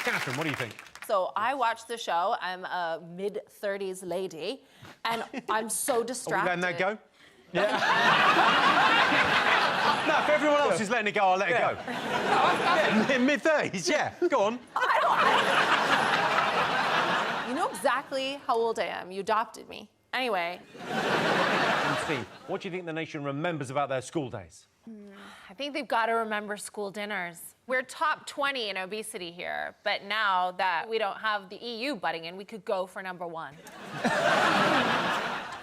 Catherine, what do you think? So I watched the show. I'm a mid-30s lady, and I'm so distracted. Letting that go? Yeah. No, if everyone else is letting it go, I'll let it go. Mid-30s, yeah. Go on. You know exactly how old I am. You adopted me. Anyway. And Steve, what do you think the nation remembers about their school days? I think they've got to remember school dinners. We're top 20 in obesity here, but now that we don't have the EU butting in, we could go for #1.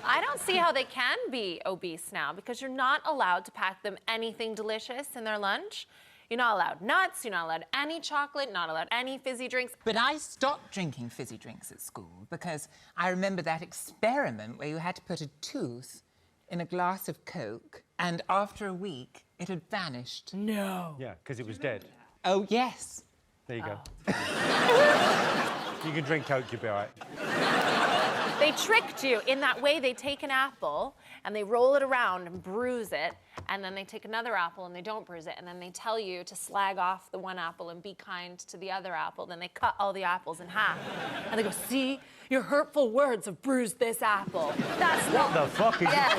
I don't see how they can be obese now because you're not allowed to pack them anything delicious in their lunch. You're not allowed nuts, you're not allowed any chocolate, not allowed any fizzy drinks. But I stopped drinking fizzy drinks at school because I remember that experiment where you had to put a tooth in a glass of Coke, and after a week, it had vanished. No. Yeah, because it was dead. Oh, yes. There you go. You can drink Coke, you'll be all right. They tricked you. In that way, they take an apple and they roll it around and bruise it, and then they take another apple and they don't bruise it, and then they tell you to slag off the one apple and be kind to the other apple. Then they cut all the apples in half. And they go, see, your hurtful words have bruised this apple. That's What the fuck is it?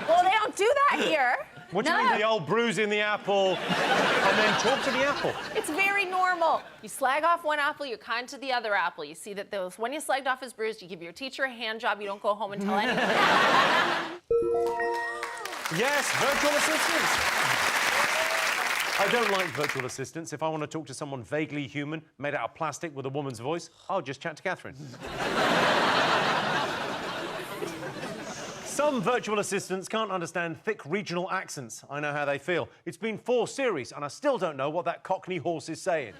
Well, they don't do that here. What do you mean, the old bruising the apple and then talk to the apple? It's very normal. You slag off one apple, you're kind to the other apple. You see that those one you slagged off is bruised, you give your teacher a hand job, you don't go home and tell anyone. Yes, virtual assistants. I don't like virtual assistants. If I want to talk to someone vaguely human, made out of plastic with a woman's voice, I'll just chat to Catherine. Some virtual assistants can't understand thick regional accents. I know how they feel. It's been 4 series, and I still don't know what that Cockney horse is saying.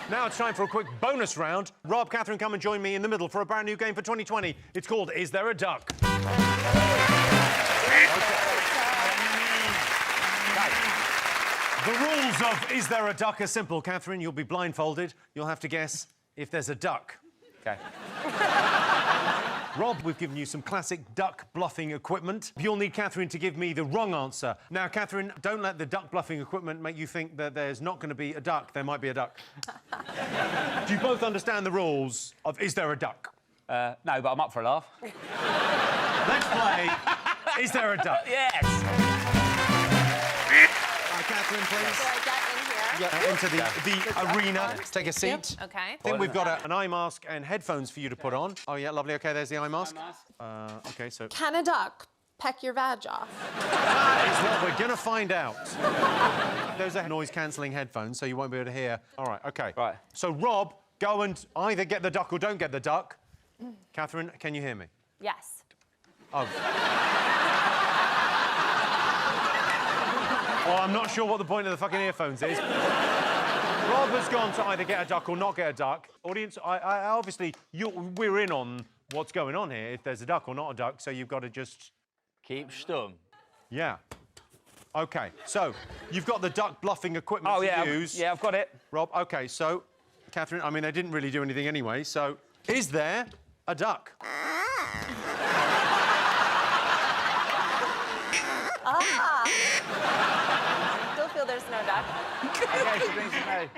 Now it's time for a quick bonus round. Rob, Catherine, come and join me in the middle for a brand new game for 2020. It's called Is There a Duck? The rules of Is There a Duck are simple. Catherine, you'll be blindfolded. You'll have to guess if there's a duck. OK. Rob, we've given you some classic duck bluffing equipment. You'll need Catherine to give me the wrong answer. Now, Catherine, don't let the duck bluffing equipment make you think that there's not going to be a duck. There might be a duck. Do you both understand the rules of Is There a Duck? No, but I'm up for a laugh. Let's play Is There a Duck? Yes! Catherine, please. So I get in here. Yeah, into the arena. Take a seat. Yep. OK. I think we've got an eye mask and headphones for you to put on. Oh, yeah, lovely. OK, there's the eye mask. OK, so... Can a duck peck your vag off? That is what we're going to find out. Those are noise-cancelling headphones, so you won't be able to hear. All right, OK. Right. So, Rob, go and either get the duck or don't get the duck. Catherine, can you hear me? Yes. Oh. Well, I'm not sure what the point of the fucking earphones is. Rob has gone to either get a duck or not get a duck. Audience, obviously, we're in on what's going on here, if there's a duck or not a duck, so you've got to just... Keep stum. Yeah. OK, so you've got the duck bluffing equipment to use. Yeah, I've got it. Rob, OK, so, Catherine, I mean, they didn't really do anything anyway, so is there a duck? Still feel there's no duck. Okay, she thinks no.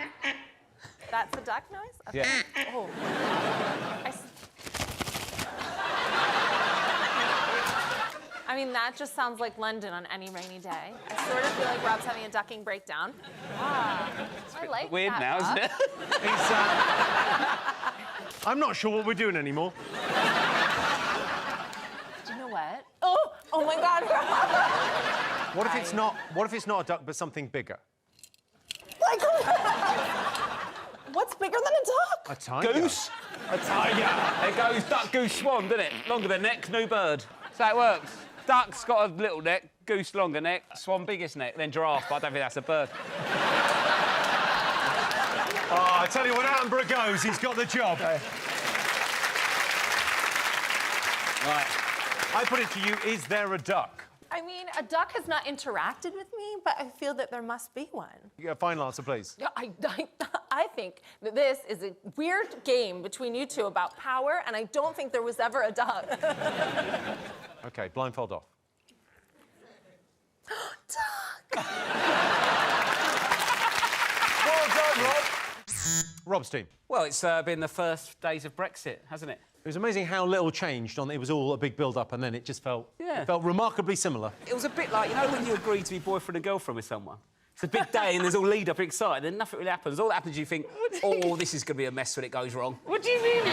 That's a duck noise? Okay. Yeah. Oh. I mean, that just sounds like London on any rainy day. I sort of feel like Rob's having a ducking breakdown. Ah, I like Weird that now, duck. isn't it? I'm not sure what we're doing anymore. Do you know what? Oh my God, Rob! What if it's not a duck, but something bigger? Like, what's bigger than a duck? A tiger. Goose? A tiger. It goes duck, goose, swan, doesn't it? Longer than neck, no bird. That's how it works. Duck's got a little neck, goose longer neck, swan biggest neck, then giraffe, but I don't think that's a bird. Oh, I tell you what, Attenborough goes, he's got the job. Okay. Right. I put it to you, is there a duck? I mean, a duck has not interacted with me, but I feel that there must be one. Yeah, final answer, please. Yeah, I think that this is a weird game between you two about power, and I don't think there was ever a duck. OK, blindfold off. Duck! Well done, Rob. Rob's team. Well, it's been the first days of Brexit, hasn't it? It was amazing how little changed. It was all a big build-up, and then it just felt remarkably similar. It was a bit like, you know, when you agree to be boyfriend and girlfriend with someone? It's a big day and there's all lead-up, excited, then nothing really happens. All that happens, you think, oh, this is going to be a mess when it goes wrong. What do you mean? Do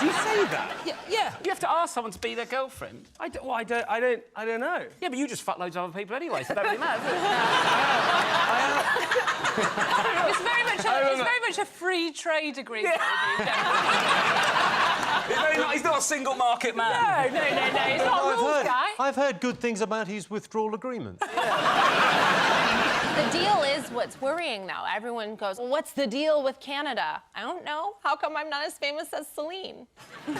you say that? Yeah. You have to ask someone to be their girlfriend. I don't know. Yeah, but you just fuck loads of other people anyway, so it don't really matter, does it? It's very much a free trade agreement. He's not a single market man. No. He's not a rules guy. I've heard good things about his withdrawal agreement. The deal is what's worrying now. Everyone goes, well, what's the deal with Canada? I don't know. How come I'm not as famous as Celine? I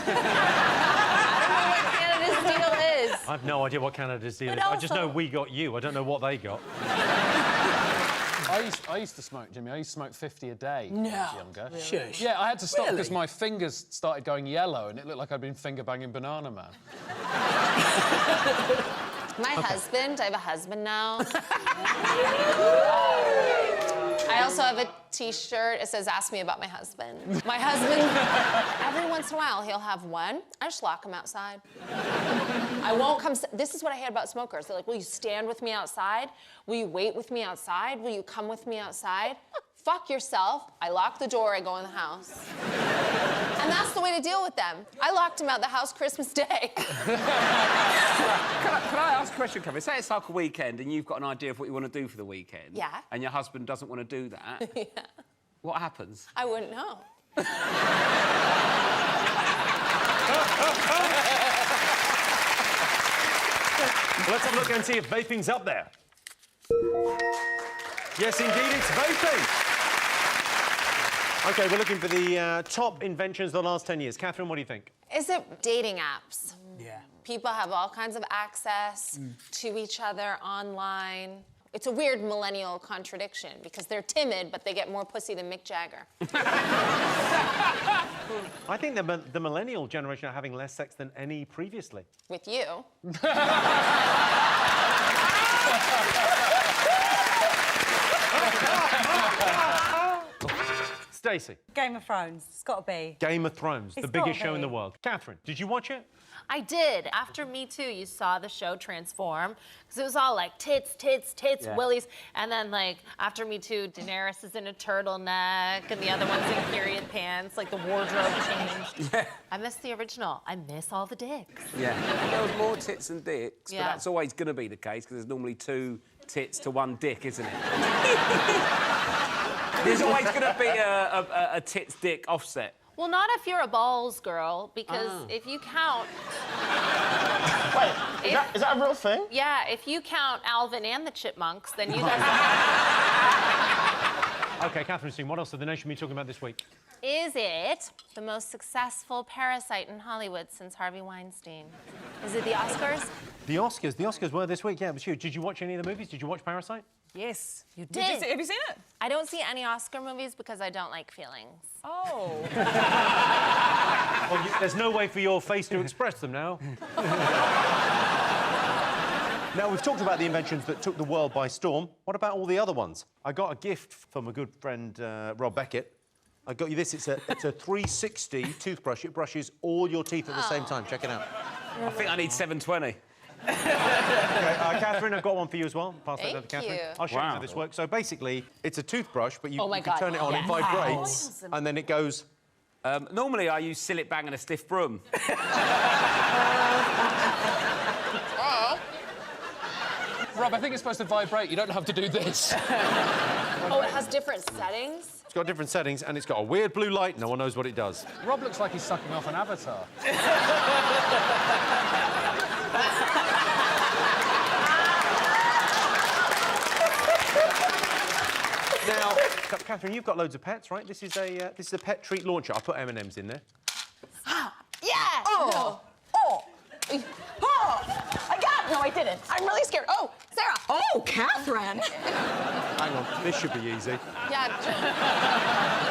don't know what Canada's deal is. I've no idea what Canada's deal is. But I just know also- we got you. I don't know what they got. I used to smoke, Jimmy. I used to smoke 50 a day when I was younger. Shush. Yeah, I had to stop because my fingers started going yellow and it looked like I'd been finger-banging Banana Man. My husband, I have a husband now. I also have a T-shirt. It says, ask me about my husband. My husband, every once in a while, he'll have one. I just lock him outside. I won't come... This is what I hate about smokers. They're like, will you stand with me outside? Will you wait with me outside? Will you come with me outside? Fuck yourself. I lock the door, I go in the house. And that's the way to deal with them. I locked him out the house Christmas Day. Can I ask a question, Katherine? Say it's like a weekend and you've got an idea of what you want to do for the weekend. Yeah. And your husband doesn't want to do that. Yeah. What happens? I wouldn't know. Let's have a look and see if vaping's up there. Yes, indeed, it's vaping. OK, we're looking for the top inventions of the last 10 years. Katherine, what do you think? Is it dating apps? Yeah. People have all kinds of access to each other online. It's a weird millennial contradiction because they're timid, but they get more pussy than Mick Jagger. I think the millennial generation are having less sex than any previously. With you. Stacey. Game of Thrones. It's got to be. Game of Thrones, the It's biggest gotta show in be. the world. Katherine, did you watch it? I did. After Me Too, you saw the show transform. Because it was all like tits, willies. And then, like, after Me Too, Daenerys is in a turtleneck and the other one's in period pants. Like, the wardrobe changed. I miss the original. I miss all the dicks. Yeah. There was more tits than dicks, Yeah. but that's always going to be the case because there's normally 2 tits to 1 dick, isn't it? There's always going to be a tits-dick offset. Well, not if you're a balls girl, because if you count... Wait, is that a real thing? Yeah, if you count Alvin and the Chipmunks, then you guys... OK, Catherine's team, what else did the nation be talking about this week? Is it the most successful parasite in Hollywood since Harvey Weinstein? Is it the Oscars? The Oscars were this week, yeah, it was huge. Did you watch any of the movies? Did you watch Parasite? Yes. You did. Have you seen it? I don't see any Oscar movies because I don't like feelings. Oh. Well, there's no way for your face to express them now. Now, we've talked about the inventions that took the world by storm. What about all the other ones? I got a gift from a good friend, Rob Beckett. I got you this. It's a 360 toothbrush. It brushes all your teeth at the same time. Check it out. I think I need 720. Okay, Katherine, I've got one for you as well. Pass that to Thank Katherine. you. I'll show you how this works. So basically, it's a toothbrush, but you, Oh my you can God, turn it on, yes. it vibrates, and then it goes... Normally, I use Sillet Bang and a stiff broom. Rob, I think it's supposed to vibrate. You don't have to do this. Oh, it has different settings? It's got different settings, and it's got a weird blue light. No one knows what it does. Rob looks like he's sucking off an avatar. Now, Katherine, you've got loads of pets, right? This is a pet treat launcher. I put M&M's in there. Yeah! Oh. Oh. Oh. I got it. No, I didn't. I'm really scared. Oh, Sarah. Oh, Catherine. Hang on, this should be easy. Yeah.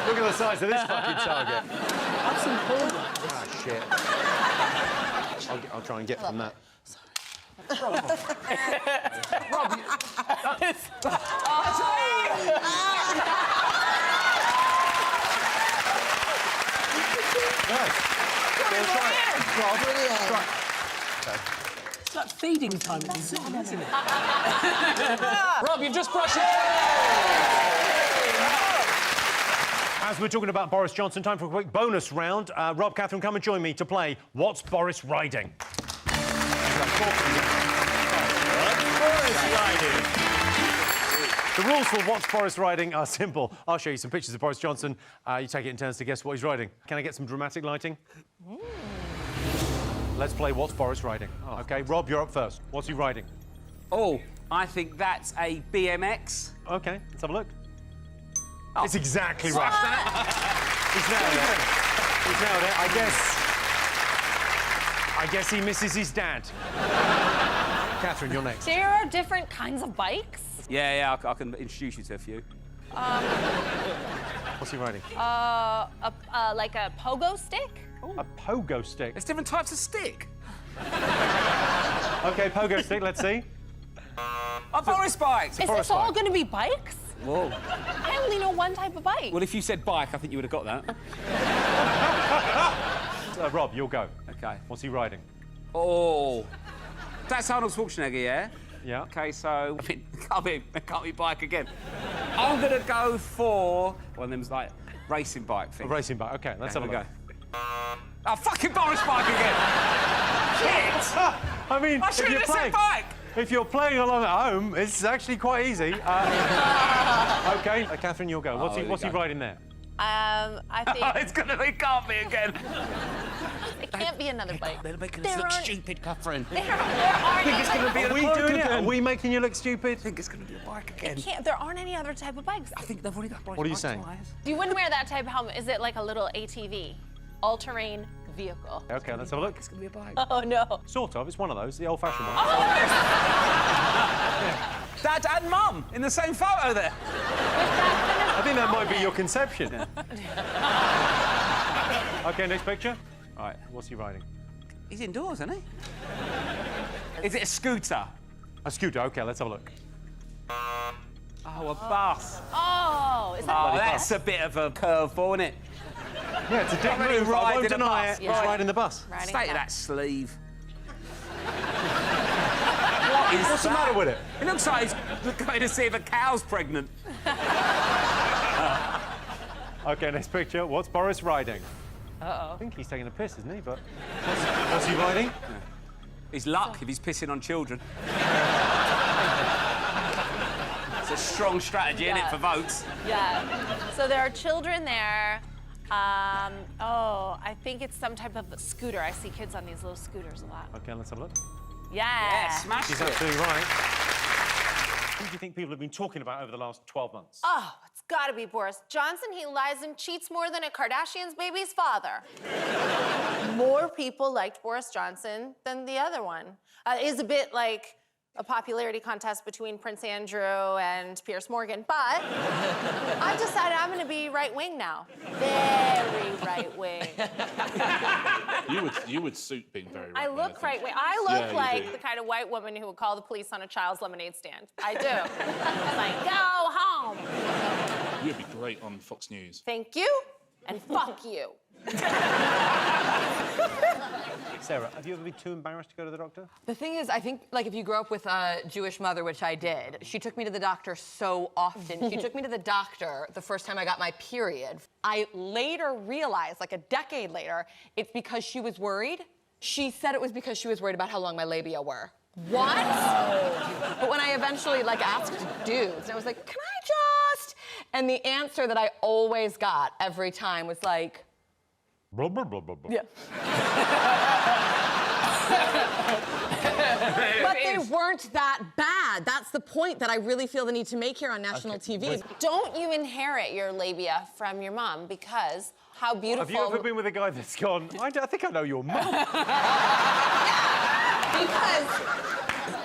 Look at the size of this fucking target. Have some pudding. Ah, shit. I'll try and get from that. It's like feeding time at this time, isn't it? Rob, you've just brushed your As we're talking about Boris Johnson, time for a quick bonus round. Rob, Catherine, come and join me to play What's Boris Riding? The rules for What's Boris Riding are simple. I'll show you some pictures of Boris Johnson. You take it in turns to guess what he's riding. Can I get some dramatic lighting? Let's play What's Boris Riding. OK, Rob, you're up first. What's he riding? Oh, I think that's a BMX. OK, let's have a look. Oh. It's exactly right. He's nailed it. He's nailed it. I guess he misses his dad. Catherine, you're next. There are different kinds of bikes. Yeah, I can introduce you to a few. What's he riding? Like a pogo stick. A pogo stick. There's different types of stick. OK, pogo stick, let's see. A Boris bike. Is this all going to be bikes? Whoa. I only know one type of bike. Well, if you said bike, I think you would have got that. Rob, you'll go. OK. What's he riding? Oh. That's Arnold Schwarzenegger, yeah? Yeah. OK, so... I mean, can't be bike again. I'm going to go for one of them, like, racing bike things. A racing bike. OK, let's have a look. Oh, fucking Boris bike again! Shit! I mean, I shouldn't have said bike! If you're playing along at home, it's actually quite easy. OK, Catherine, you'll go. What's he riding there? I think It's gonna be can't be again. it can't be another bike. They're making There us look aren't- stupid, Catherine. There aren't think it's gonna be Are we doing it? Are we making you look stupid? I think it's gonna be a bike again. There aren't any other type of bikes. I think they've already got Boris What are you bike saying? tires. You wouldn't wear that type of helmet. Is it like a little ATV? All-terrain vehicle. OK, let's have a look. It's gonna be a bike. Oh, no. Sort of. It's one of those, the old-fashioned one. Dad and Mum in the same photo there. I think that might be your conception. OK, next picture. All right, what's he riding? He's indoors, isn't he? Is it a scooter? A scooter. OK, let's have a look. Oh, a bus. Oh, is that Oh, a bus? that's a bit of a curveball, isn't it? Yeah, it's a dick Somebody move. I riding won't a deny bus. it. Yeah. He's riding the bus. Riding State a of that bus. sleeve. What's the matter with it? It looks like he's going to see if a cow's pregnant. OK, next picture. What's Boris riding? Uh-oh. I think he's taking a piss, isn't he? But what's he riding? He's luck if he's pissing on children. It's a strong strategy, isn't it, for votes? Yeah. So there are children there. I think it's some type of a scooter. I see kids on these little scooters a lot. OK, let's have a look. Yeah. Smash He's it. absolutely right. Who do you think people have been talking about over the last 12 months? Oh, it's gotta be Boris Johnson. He lies and cheats more than a Kardashian's baby's father. More people liked Boris Johnson than the other one. It is a bit like a popularity contest between Prince Andrew and Piers Morgan, but I've decided I'm gonna be right-wing now. Very right-wing. You would suit being very right. I look right-wing. I look like the kind of white woman who would call the police on a child's lemonade stand. I do. I'm like, go home. You'd be great on Fox News. Thank you, and fuck you. Sarah, have you ever been too embarrassed to go to the doctor? The thing is, I think, like, if you grow up with a Jewish mother, which I did, she took me to the doctor so often. She took me to the doctor the first time I got my period. I later realized, like a decade later, it's because she was worried. She said it was because she was worried about how long my labia were. What? But when I eventually, like, asked dudes, and I was like, can I just? And the answer that I always got every time was like, Blah, blah, blah, blah, blah. yeah. But they weren't that bad. That's the point that I really feel the need to make here on national TV. Don't you inherit your labia from your mom because how beautiful... Have you ever been with a guy that's gone, I think I know your mum? Because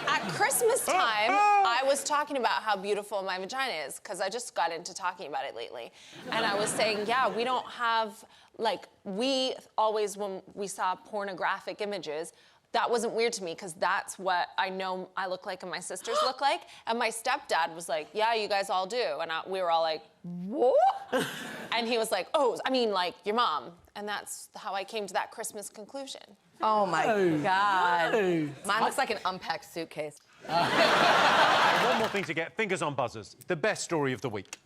at Christmas time, I was talking about how beautiful my vagina is because I just got into talking about it lately. And I was saying, yeah, we don't have, like, we always, when we saw pornographic images, that wasn't weird to me because that's what I know I look like and my sisters look like. And my stepdad was like, yeah, you guys all do. And we were all like, what? And he was like, oh, I mean, like, your mom. And that's how I came to that Christmas conclusion. Oh, my God. No. Mine looks like an unpacked suitcase. One more thing to get. Fingers on buzzers. The best story of the week.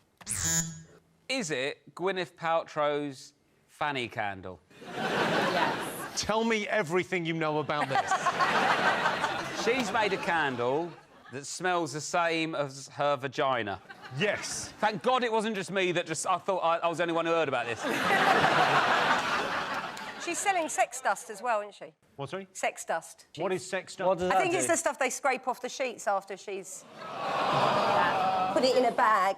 Is it Gwyneth Paltrow's fanny candle? Yes. Tell me everything you know about this. She's made a candle that smells the same as her vagina. Yes. Thank God it wasn't just me that I thought I was the only one who heard about this. She's selling sex dust as well, isn't she? What, sorry? Sex dust. What is sex dust? I think it's the stuff they scrape off the sheets after she's put it in a bag.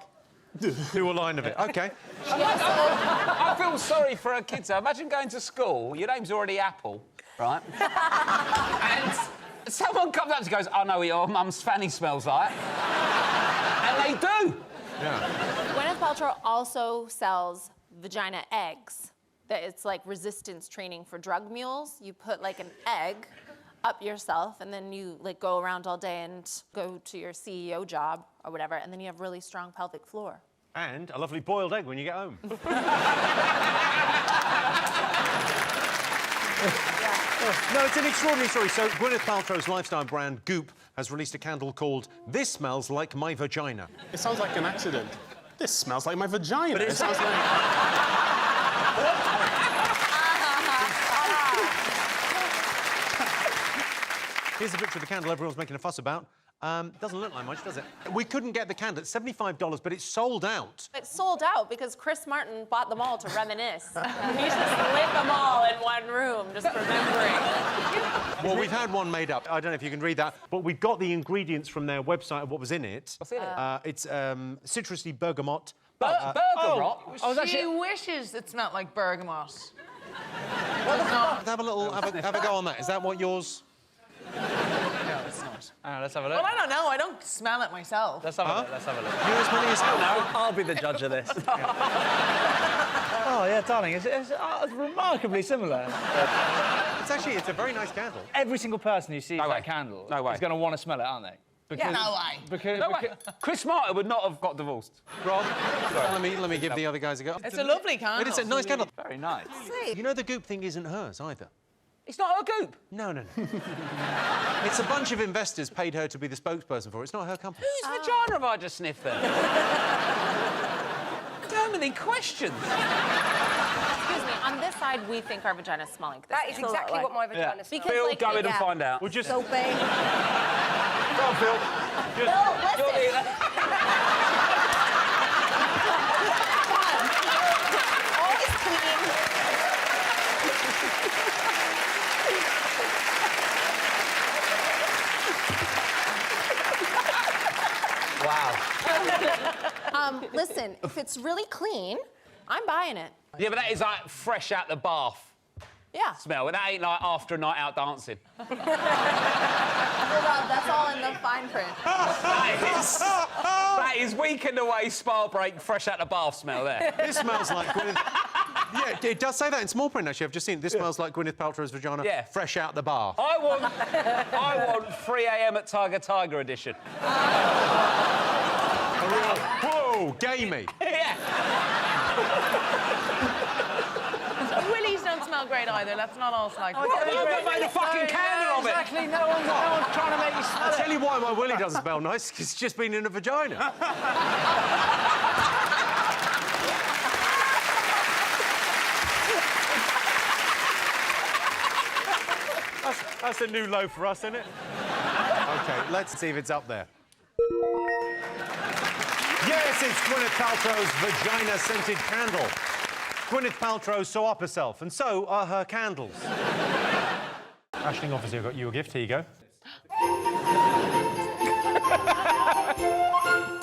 Do a line of it. OK. I feel sorry for her kids. Imagine going to school, your name's already Apple, right? And someone comes up and goes, I know what your mum's fanny smells like. And they do. Yeah. Gwyneth Paltrow also sells vagina eggs. That it's like resistance training for drug mules. You put like an egg up yourself and then you like go around all day and go to your CEO job or whatever, and then you have really strong pelvic floor. And a lovely boiled egg when you get home. No, it's an extraordinary story. So Gwyneth Paltrow's lifestyle brand Goop has released a candle called This Smells Like My Vagina. It sounds like an accident. This smells like my vagina. But it sounds like... Here's a picture of the candle everyone's making a fuss about. Doesn't look like much, does it? We couldn't get the candle. It's $75, but it's sold out. It's sold out because Chris Martin bought them all to reminisce. He just lit them all in one room, just remembering. Well, we've had one made up. I don't know if you can read that, but we got the ingredients from their website of what was in it. What's in it? It's citrusy bergamot. Bergamot? She wishes it smelled like bergamot. Have a little, have a go on that. Is that what yours? No, it's not. Let's have a look. Well, I don't know. I don't smell it myself. Let's have a look. Let's have a look. You're as many as hell now. I'll be the judge of this. Oh, yeah, darling, it's remarkably similar. It's a very nice candle. Every single person who sees that candle is going to want to smell it, aren't they? Because, no way. Because Chris Martin would not have got divorced. Rob, let me give the other guys a go. It's a lovely candle. It's a nice candle. Very nice. You know the Goop thing isn't hers either. It's not her Goop. No. It's a bunch of investors paid her to be the spokesperson for it. It's not her company. Whose vagina have I just sniffed then? So many questions. Excuse me, on this side, we think our vaginas smell like this. That is exactly what my vagina smells Because, Phil, like, go in and find out. We'll just... Soapy. Go on, Phil. Phil, listen. Always clean. Wow. Listen, if it's really clean, I'm buying it. Yeah, but that is like fresh out the bath Yeah. smell. That ain't like after a night out dancing. Hold on, that's all in the fine print. That is weekend away, spa break, fresh out the bath smell there. This smells like Gwyneth... Yeah, it does say that in small print, actually. I've just seen it. This smells like Gwyneth Paltrow's vagina, fresh out the bath. I want 3 a.m. at Tiger edition. Whoa, gamey. Yeah. Willies don't smell great either. Let's not all slag. I've made a fucking candle of it. Exactly. No one's trying to make you smell I'll tell you why my willy doesn't smell nice, because it's just been in a vagina. That's a new low for us, isn't it? OK, let's see if it's up there. Yes, it's Gwyneth Paltrow's vagina-scented candle. Gwyneth Paltrow so up herself, and so are her candles. Aisling, obviously, I got you a gift. Here you go.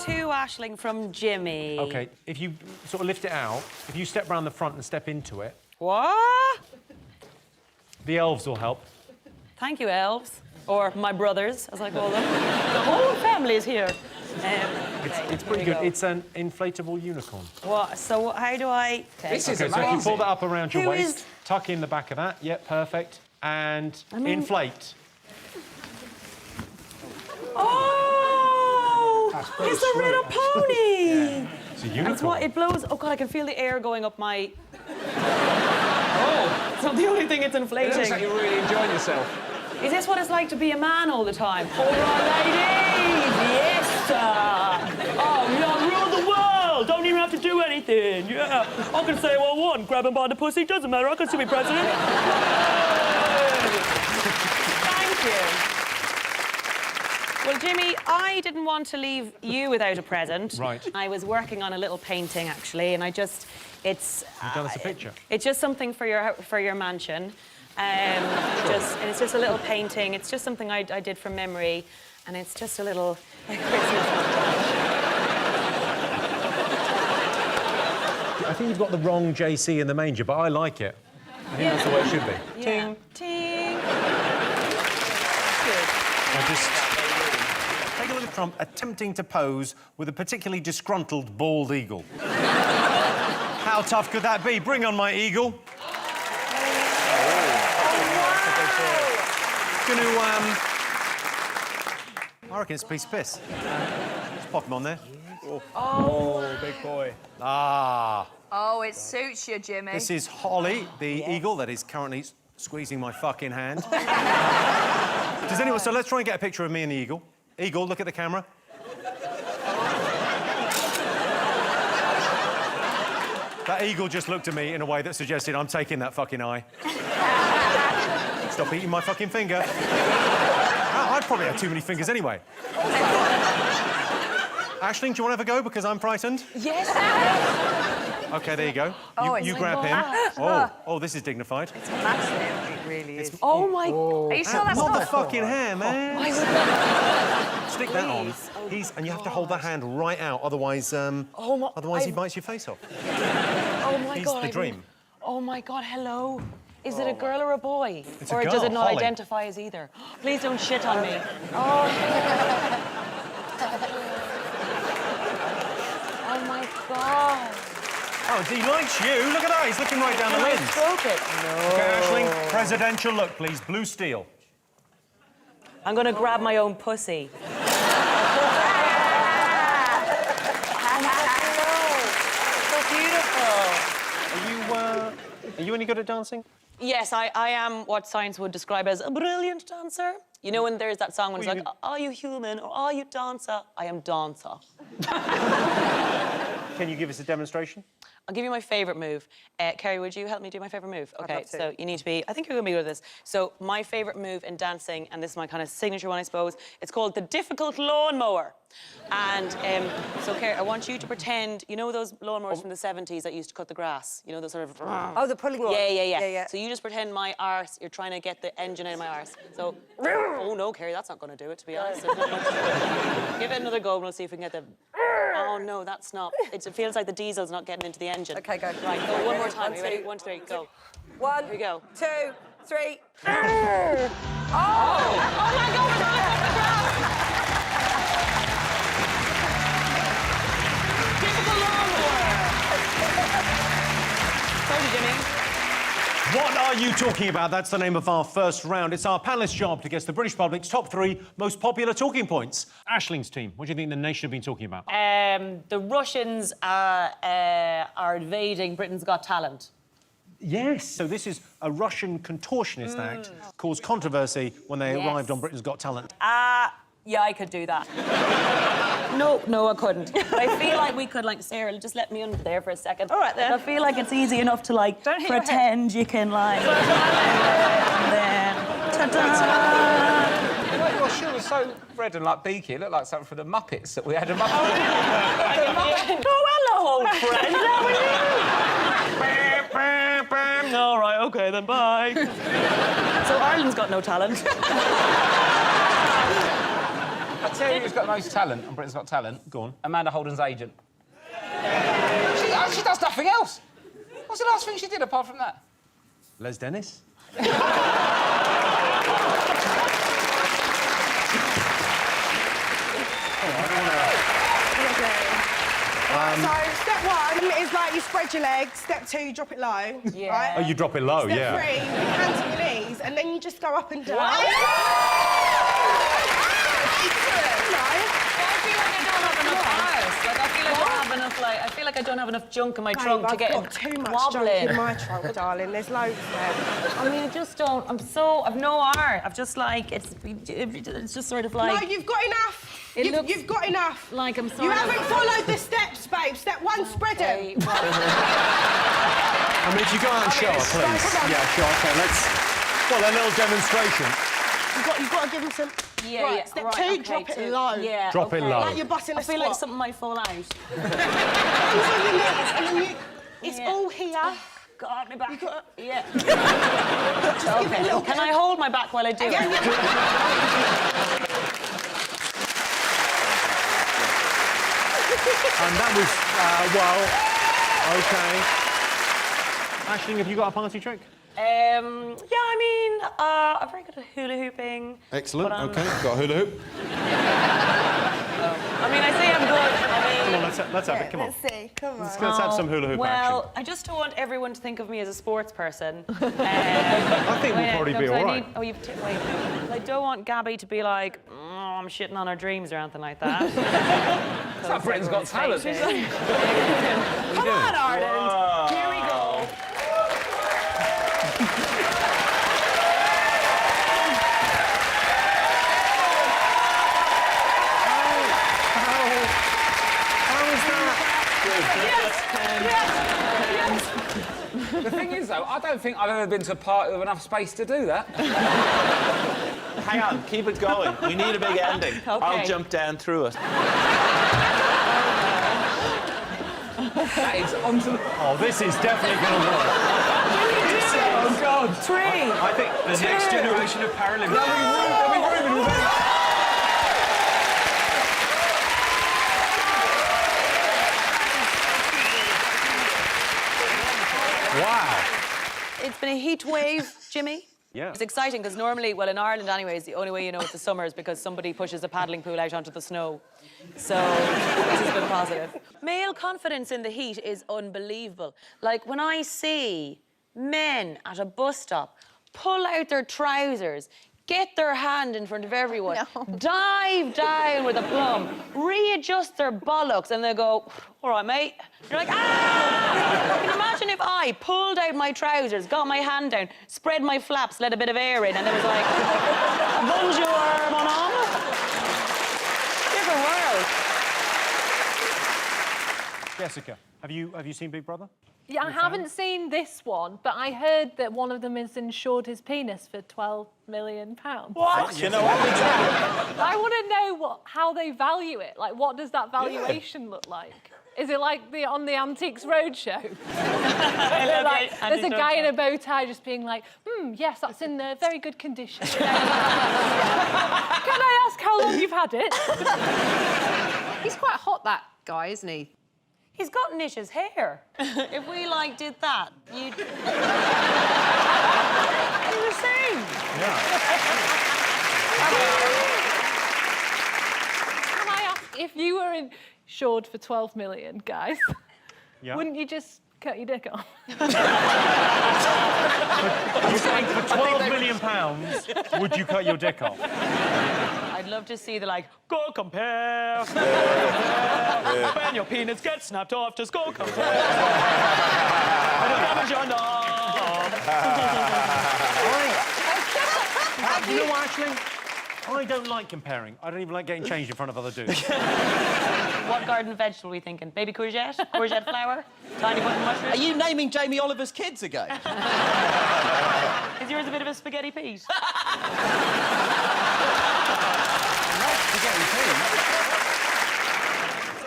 To Aisling from Jimmy. OK, if you sort of lift it out, if you step round the front and step into it... What? The elves will help. Thank you, elves. Or my brothers, as I call them. The whole family is here. It's pretty good. It's an inflatable unicorn. What? So how do I... This is OK, so if you pull that up around your Who waist, is- tuck in the back of that. Yep, perfect. And inflate. It's a little pony. It's a unicorn. That's what it blows. Oh God, I can feel the air going up my. Oh, it's not the only thing it's inflating. It looks like you're really enjoying yourself. Is this what it's like to be a man all the time? All right, ladies. Yes, sir. Oh, yeah, rule the world. Don't even have to do anything. Yeah. I can say what I want. Grab him by the pussy. Doesn't matter. I can still be president. Thank you. Well, Jimmy, I didn't want to leave you without a present. Right. I was working on a little painting, actually, and it's... You've done us a picture. It's just something for your mansion. It's just a little painting. It's just something I did from memory, and it's just a little Christmas. I think you've got the wrong JC in the manger, but I like it. I think that's the way it should be. Yeah. Ting. Now just take a look at Trump attempting to pose with a particularly disgruntled bald eagle. How tough could that be? Bring on my eagle. I reckon it's a piece of piss. Just pop him on there. Oh, big boy. Ah. Oh, it suits you, Jimmy. This is Holly, the eagle that is currently squeezing my fucking hand. Does anyone... So let's try and get a picture of me and the eagle. Eagle, look at the camera. That eagle just looked at me in a way that suggested I'm taking that fucking eye. Stop eating my fucking finger. I'd probably have too many fingers anyway. Aisling, do you want to have a go because I'm frightened? Yes. OK, there you go. You grab him. Oh, this is dignified. It's massive. It really is. Oh, my... Are you sure that's not not the fucking hair, man. Stick that on. And you have to hold that hand right out, otherwise, otherwise he bites your face off. Oh, my God. He's the dream. Oh, my God, hello. Is it a girl or a boy? It's a or girl, does it not Holly. identify as either? Please don't shit on me. Oh, oh my God. Oh, he likes you. Look at that. He's looking right down the lens. Stroke it. No. OK, Aisling, presidential look, please. Blue steel. I'm going to grab my own pussy. So beautiful. Are you any good at dancing? Yes, I am what science would describe as a brilliant dancer. You know when there's that song when it's like, are you human or are you dancer? I am dancer. Can you give us a demonstration? I'll give you my favourite move. Kerry, would you help me do my favourite move? OK, so you need to be... I think you're going to be good at this. So my favourite move in dancing, and this is my kind of signature one, I suppose, it's called the difficult lawnmower. And so, Kerry, I want you to pretend... You know those lawnmowers from the 70s that used to cut the grass? You know, those sort of... Oh, the pulling one? Yeah. So you just pretend my arse, you're trying to get the engine out of my arse. So... Oh, no, Kerry, that's not going to do it, to be honest. There's not much to do. Give it another go and we'll see if we can get the... Oh, no, that's not... It feels like the diesel's not getting into the engine. OK, go. Right, go one more time. Are you ready? 1, 2, 3, go. 1, Here we go. 2, 3. Oh my God, we're going off the ground! Typical lawnmower! Told you, Jimmy. What are you talking about? That's the name of our first round. It's our panelist's job to guess the British public's top 3 most popular talking points. Aisling's team, what do you think the nation have been talking about? The Russians are invading Britain's Got Talent. Yes. So this is a Russian contortionist act caused controversy when they arrived on Britain's Got Talent. Yeah, I could do that. No, I couldn't. But I feel like we could, like, Sarah, just let me under there for a second. All right, then. I feel like it's easy enough to, like, pretend you can, like... and then... Ta-da! Your shoe was so red and, like, beaky, it looked like something for the Muppets that we had a Muppet. Oh, hello, old friend. How are you? All right, OK, then, bye. So Ireland's got no talent. I tell you who's got the most talent on Britain's Got Talent. Go on. Amanda Holden's agent. She does nothing else. What's the last thing she did apart from that? Les Dennis? So, step 1 is like you spread your legs. Step 2, you drop it low. Yeah. Right? Oh, you drop it low, Step yeah. 3, you hands on your knees, and then you just go up and down. I feel like I don't have enough don't have enough junk in my trunk to get I've got too much wobbling. junk in my trunk, darling. There's loads there. I mean, I just don't. I've no art. I've just like it's just sort of like. No, you've got enough. You've got enough. Like I'm sorry. You haven't followed the steps, babe. Step 1, spread them. I mean, if you go out and show her, please. Yeah, sure. OK, let's... Well, a little demonstration. You've got to give them some... Yeah, right, yeah. Step right, 2, okay, drop it 2. low. Yeah. Drop it low. Like you're busting a I feel squat. like something might fall out. Hands on your knees, and then it's all here. God, my back. Yeah. Just give it a little Can I hold my back while I do it? And that was, well, OK. Aisling, have you got a party trick? Yeah, I mean, I'm very good at hula hooping. Excellent, but, OK. Got a hula hoop. I mean, I say I'm good. Come on, let's have it, come on. Let's see, come on. Let's have some hula hoop well, action. I just don't want everyone to think of me as a sports person. I think we'll probably be all right. Wait. I don't want Gabby to be like, I'm shitting on her dreams or anything like that. It's like Britain's Got Talent. Come on, Arden. Here we go. The thing is, though, I don't think I've ever been to a party with enough space to do that. Hang on, keep it going. We need a big ending. Okay. I'll jump down through it. That is onto the... Oh, this is definitely going to work. Oh, God. 3. I think the next generation of Paralympics. Wow. It's been a heat wave, Jimmy. Yeah. It's exciting because normally, well, in Ireland anyways, the only way you know it's the summer is because somebody pushes a paddling pool out onto the snow. So this has been positive. Male confidence in the heat is unbelievable. Like when I see men at a bus stop pull out their trousers, get their hand in front of everyone, dive down with a plum, readjust their bollocks, and they go, all right, mate. You're like, ah! Can you imagine if I pulled out my trousers, got my hand down, spread my flaps, let a bit of air in, and then was like, bonjour, mon homme. Different world. Jessica, have you seen Big Brother? Yeah, I haven't seen this one, but I heard that one of them has insured his penis for £12 million. What? You know what? I want to know how they value it. Like, what does that valuation look like? Is it like on the Antiques Roadshow? Like, there's a guy in a bow tie just being like, yes, that's in very good condition. Can I ask how long you've had it? He's quite hot, that guy, isn't he? He's got Nish's hair. If we, like, did that, you'd... You're the same. Yeah. Can I ask, if you were insured for 12 million, guys, wouldn't you just cut your dick off? You're saying for £12 million, would you cut your dick off? I'd love to see the, like, go compare. When your penis gets snapped off, just go compare. I don't damage your knob. You know what, Aisling? I don't like comparing. I don't even like getting changed in front of other dudes. What garden vegetable are we thinking? Baby courgette? Courgette flower? Tiny button mushroom? Are you naming Jamie Oliver's kids again? Is yours a bit of a spaghetti Pete?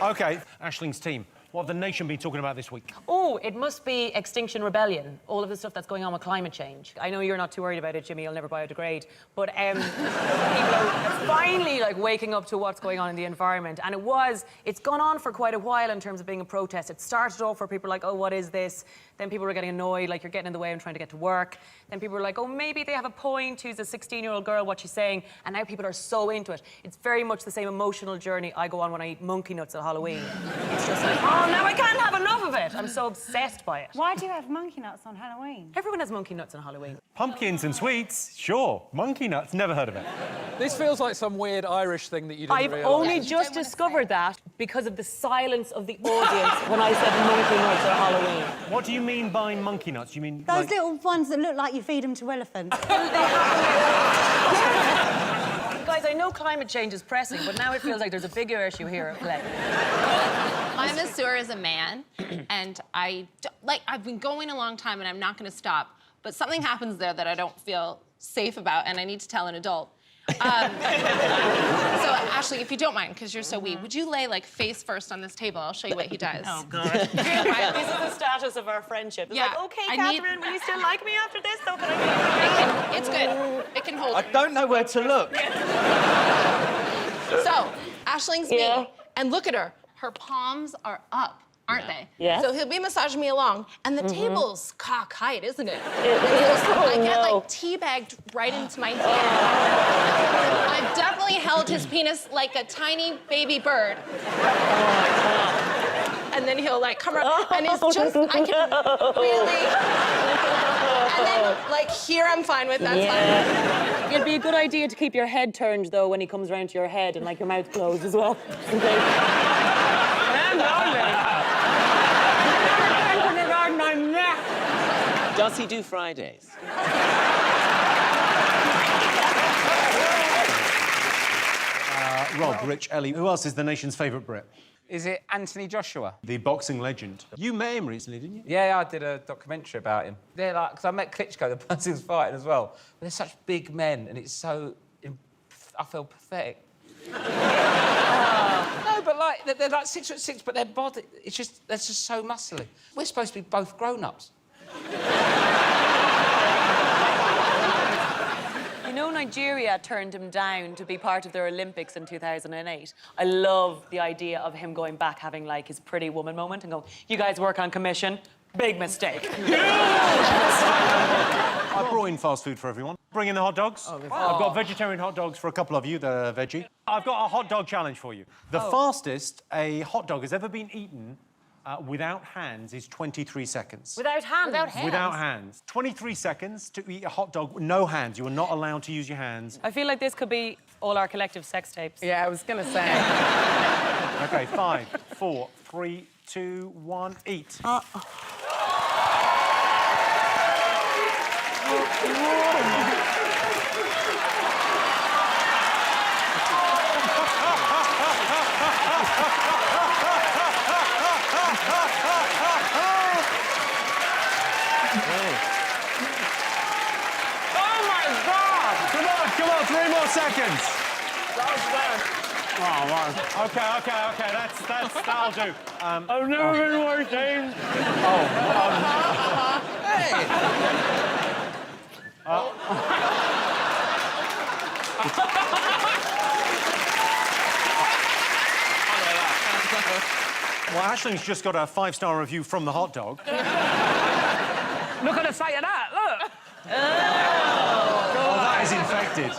OK, Aisling's team. What have the nation been talking about this week? Oh, it must be Extinction Rebellion, all of the stuff that's going on with climate change. I know you're not too worried about it, Jimmy, you'll never biodegrade, but people are finally, like, waking up to what's going on in the environment. And it's gone on for quite a while in terms of being a protest. It started off where people were like, oh, what is this? Then people were getting annoyed, like, you're getting in the way and trying to get to work. Then people were like, oh, maybe they have a point, who's a 16-year-old girl, what she's saying. And now people are so into it. It's very much the same emotional journey I go on when I eat monkey nuts at Halloween. It's just like, oh, now I can't have enough of it. I'm so obsessed by it. Why do you have monkey nuts on Halloween? Everyone has monkey nuts on Halloween. Pumpkins and sweets, sure. Monkey nuts, never heard of it. This feels like some weird Irish thing that you didn't I've realise. only just discovered that because of the silence of the audience when I said monkey nuts at Halloween. What do you mean by monkey nuts? You mean Those little ones that look like you feed them to elephants. Guys, I know climate change is pressing, but now it feels like there's a bigger issue here at play. My masseur is a man, and I've been going a long time, and I'm not going to stop. But something happens there that I don't feel safe about, and I need to tell an adult. So, Ashley, if you don't mind, because you're so wee, would you lay, like, face first on this table? I'll show you what he does. Oh, God. This is the status of our friendship. It's like, OK, Catherine, will you still like me after this? Though, can I... It's good. It can hold. I don't know where to look. So, Ashling's me, and look at her. Her palms are up, aren't they? Yeah. So he'll be massaging me along, and the table's cockeyed, isn't it? I get, like, teabagged right into my hand. I've definitely held his penis like a tiny baby bird. And then he'll, like, come around, and it's just, I can really... And then, like, here I'm fine with, that's fine. It'd be a good idea to keep your head turned, though, when he comes around to your head, and, like, your mouth closed as well. Does he do Fridays? Rob, Rich, Ellie, who else is the nation's favourite Brit? Is it Anthony Joshua? The boxing legend. You met him recently, didn't you? Yeah, I did a documentary about him. They're like, because I met Klitschko, the person who's fighting as well. But they're such big men, and it's so... I feel pathetic. No, but like, they're like 6'6", but their body, they're just so muscly. We're supposed to be both grown-ups. You know, Nigeria turned him down to be part of their Olympics in 2008. I love the idea of him going back, having, like, his pretty woman moment and go, you guys work on commission. Big mistake. I brought in fast food for everyone. Bring in the hot dogs. I've got vegetarian hot dogs for a couple of you that are veggie. I've got a hot dog challenge for you. The fastest a hot dog has ever been eaten without hands is 23 seconds. Without hands? Without hands? Without hands. 23 seconds to eat a hot dog with no hands. You are not allowed to use your hands. I feel like this could be all our collective sex tapes. Yeah, I was gonna say. OK, 5, 4, 3, 2, 1, eat. Come on, 3 more seconds. Oh, wow. OK, that'll do. I've never been working. Hey! Well, Aisling's just got a 5-star review from the hot dog. Look at the sight of that, look! Oh, that is infected.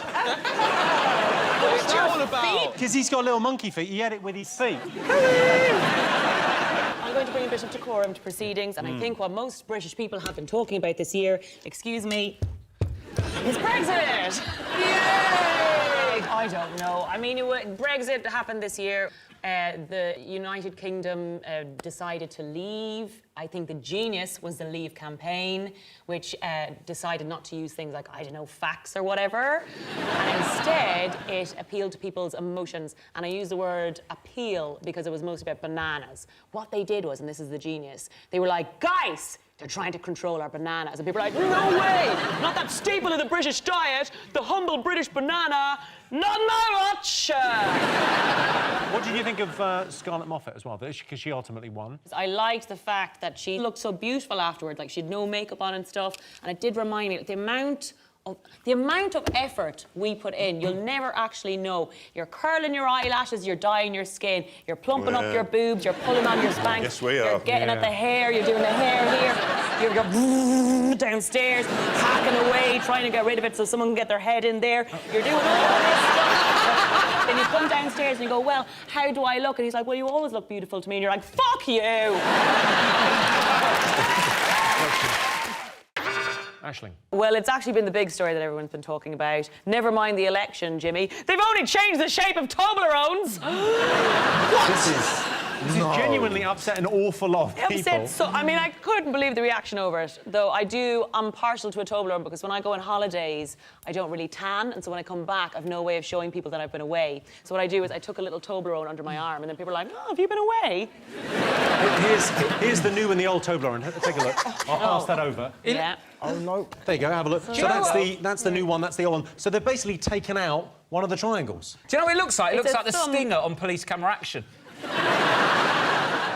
What's that all about? Because he's got little monkey feet. He ate it with his feet. I'm going to bring a bit of decorum to proceedings, and I think what most British people have been talking about this year, excuse me, is Brexit! Yay! I don't know. I mean, Brexit happened this year. The United Kingdom decided to leave. I think the genius was the Leave campaign, which decided not to use things like, I don't know, facts or whatever. And instead, it appealed to people's emotions. And I use the word appeal because it was mostly about bananas. What they did was, and this is the genius, they were like, guys, they're trying to control our bananas. And people are like, no way! Not that staple of the British diet, the humble British banana, not my watch! What did you think of Scarlett Moffat as well? Because she ultimately won. I liked the fact that she looked so beautiful afterwards, like she had no makeup on and stuff. And it did remind me, like, the amount the amount of effort we put in, you'll never actually know. You're curling your eyelashes, you're dyeing your skin, you're plumping up your boobs, you're pulling on your Spanx. Yes, we You're are. getting at the hair, you're doing the hair here. You're downstairs, hacking away, trying to get rid of it so someone can get their head in there. You're doing all this stuff. Then you come downstairs and you go, well, how do I look? And he's like, well, you always look beautiful to me. And you're like, fuck you. Aisling. Well, it's actually been the big story that everyone's been talking about. Never mind the election, Jimmy. They've only changed the shape of Toblerones. This is genuinely upset an awful lot of people. Upset, so, I mean, I couldn't believe the reaction over it. Though I'm partial to a Toblerone because when I go on holidays, I don't really tan. And so when I come back, I've no way of showing people that I've been away. So what I do is I took a little Toblerone under my arm and then people are like, oh, have you been away? Here's the new and the old Toblerone. Take a look. I'll pass that over. Yeah. Oh, no. There you go, have a look. So that's the new one, that's the old one. So they've basically taken out one of the triangles. Do you know what it looks like? It It's looks a like the thumb. stinger on Police Camera Action.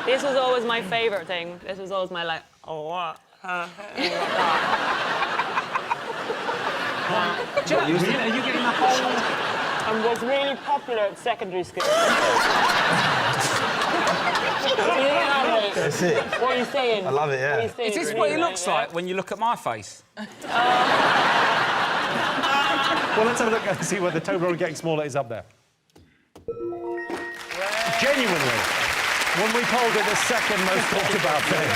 This was always my favourite thing. This was always my, like, oh, what? Are you getting the whole... And was really popular at secondary school. That's it. What are you saying? I love it, yeah. Is this what it looks like when you look at my face? Well, let's have a look and see where the Toblerone getting smaller is up there. Genuinely, when we polled it, the second most talked about thing.